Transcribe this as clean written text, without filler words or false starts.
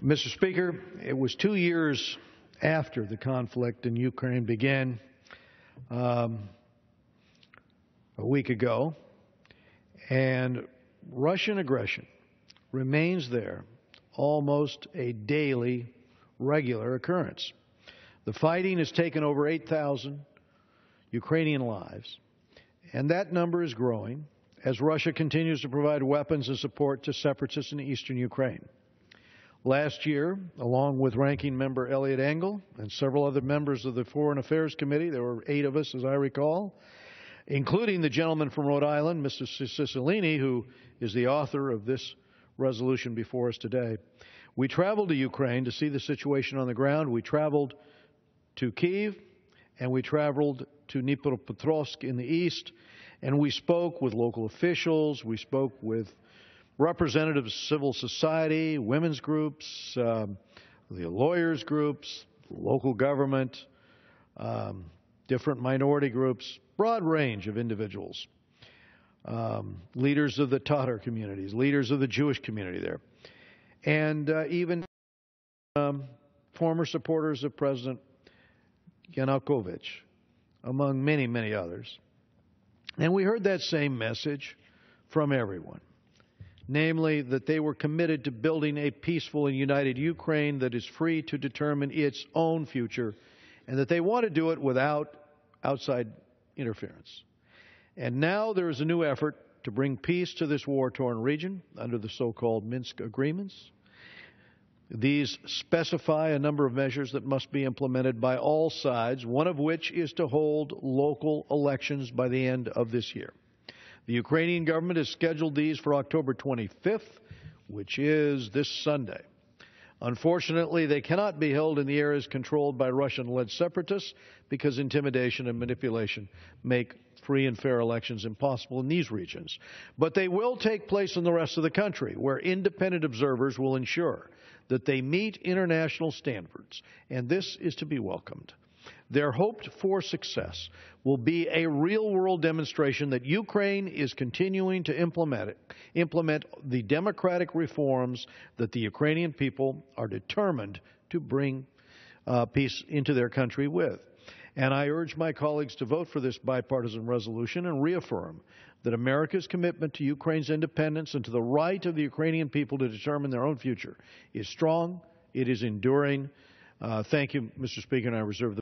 Mr. Speaker, it was 2 years after the conflict in Ukraine began a week ago, and Russian aggression remains there, almost a daily, regular occurrence. The fighting has taken over 8,000 Ukrainian lives, and that number is growing as Russia continues to provide weapons and support to separatists in eastern Ukraine. Last year, along with Ranking Member Eliot Engel and several other members of the Foreign Affairs Committee, there were 8 of us, as I recall, including the gentleman from Rhode Island, Mr. Cicilline, who is the author of this resolution before us today. We traveled to Ukraine to see the situation on the ground. We traveled to Kyiv, and we traveled to Dnipropetrovsk in the east, and we spoke with local officials. We spoke with representatives of civil society, women's groups, the lawyers' groups, local government, different minority groups, broad range of individuals, leaders of the Tatar communities, leaders of the Jewish community there, and even former supporters of President Yanukovych, among many, many others. And we heard that same message from everyone, namely that they were committed to building a peaceful and united Ukraine that is free to determine its own future, and that they want to do it without outside interference. And now there is a new effort to bring peace to this war-torn region under the so-called Minsk agreements. These specify a number of measures that must be implemented by all sides, one of which is to hold local elections by the end of this year. The Ukrainian government has scheduled these for October 25th, which is this Sunday. Unfortunately, they cannot be held in the areas controlled by Russian-led separatists because intimidation and manipulation make free and fair elections impossible in these regions. But they will take place in the rest of the country, where independent observers will ensure that they meet international standards, and this is to be welcomed. Their hoped-for success will be a real-world demonstration that Ukraine is continuing to implement the democratic reforms that the Ukrainian people are determined to bring peace into their country with. And I urge my colleagues to vote for this bipartisan resolution and reaffirm that America's commitment to Ukraine's independence and to the right of the Ukrainian people to determine their own future is strong, it is enduring. Thank you, Mr. Speaker, and I reserve the